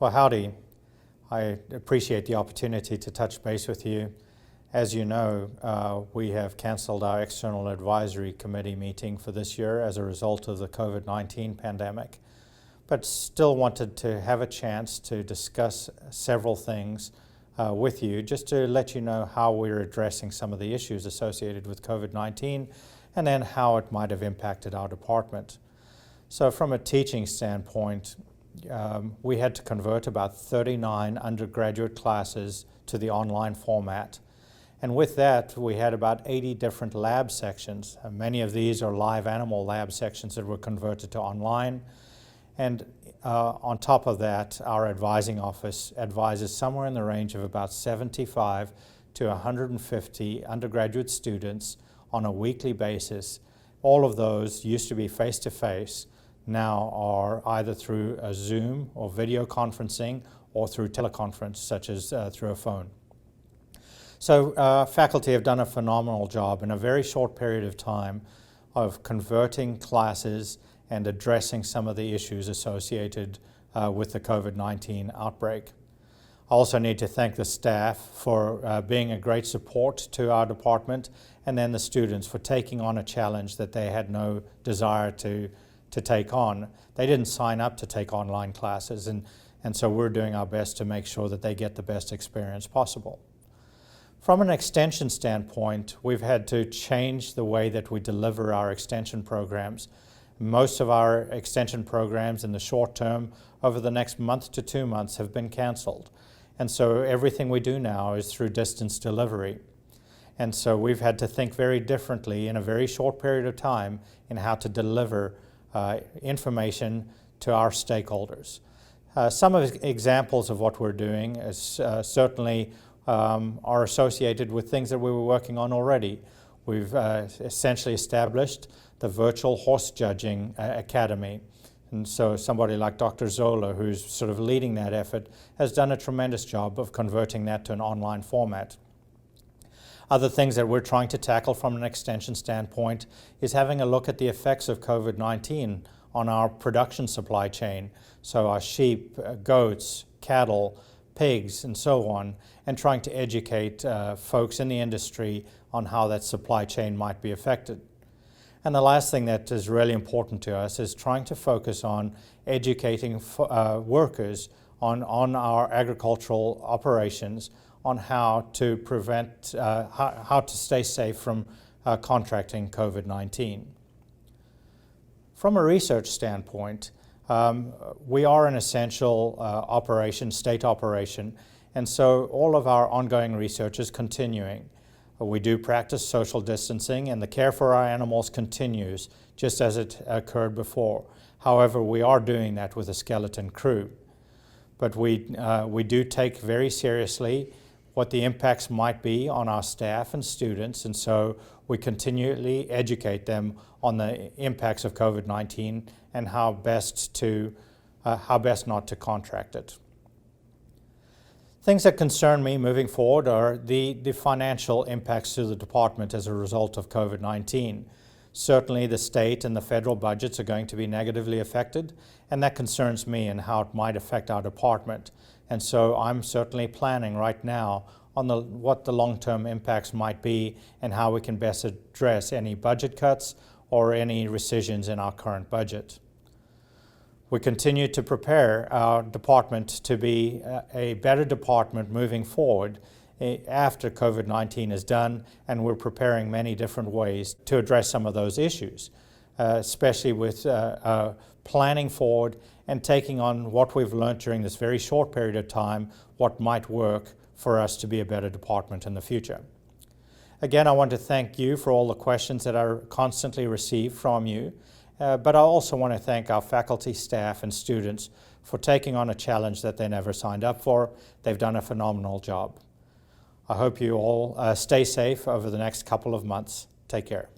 Well, howdy. I appreciate the opportunity to touch base with you. As you know, we have canceled our External Advisory Committee meeting for this year as a result of the COVID-19 pandemic, but still wanted to have a chance to discuss several things with you, just to let you know how we're addressing some of the issues associated with COVID-19 and then how it might have impacted our department. So from a teaching standpoint, we had to convert about 39 undergraduate classes to the online format. And with that, we had about 80 different lab sections. Many of these are live animal lab sections that were converted to online. And on top of that, our advising office advises somewhere in the range of about 75 to 150 undergraduate students on a weekly basis. All of those used to be face-to-face, now are either through a Zoom or video conferencing or through teleconference, such as through a phone. So faculty have done a phenomenal job in a very short period of time of converting classes and addressing some of the issues associated with the COVID-19 outbreak. I also need to thank the staff for being a great support to our department, and then the students for taking on a challenge that they had no desire to take on. They didn't sign up to take online classes, and so we're doing our best to make sure that they get the best experience possible. From an extension standpoint, we've had to change the way that we deliver our extension programs. Most of our extension programs in the short term over the next month to 2 months have been canceled. And so everything we do now is through distance delivery. And so we've had to think very differently in a very short period of time in how to deliver information to our stakeholders. Some of the examples of what we're doing is certainly are associated with things that we were working on already. We've essentially established the Virtual Horse Judging Academy. And so somebody like Dr. Zola, who's sort of leading that effort, has done a tremendous job of converting that to an online format. Other things that we're trying to tackle from an extension standpoint is having a look at the effects of COVID-19 on our production supply chain. So our sheep, goats, cattle, pigs, and so on, and trying to educate folks in the industry on how that supply chain might be affected. And the last thing that is really important to us is trying to focus on educating workers on our agricultural operations, on how to prevent, how to stay safe from contracting COVID-19. From a research standpoint, we are an essential operation, state operation, and so all of our ongoing research is continuing. We do practice social distancing, and the care for our animals continues just as it occurred before. However, we are doing that with a skeleton crew. But we do take very seriously what the impacts might be on our staff and students, and so we continually educate them on the impacts of COVID-19 and how best not to contract it. Things that concern me moving forward are the financial impacts to the department as a result of COVID-19. Certainly the state and the federal budgets are going to be negatively affected, and that concerns me and how it might affect our department. And so I'm certainly planning right now on what the long-term impacts might be and how we can best address any budget cuts or any rescissions in our current budget. We continue to prepare our department to be a better department moving forward after COVID-19 is done, and we're preparing many different ways to address some of those issues, especially with planning forward and taking on what we've learned during this very short period of time, what might work for us to be a better department in the future. Again, I want to thank you for all the questions that I constantly receive from you, but I also want to thank our faculty, staff, and students for taking on a challenge that they never signed up for. They've done a phenomenal job. I hope you all stay safe over the next couple of months. Take care.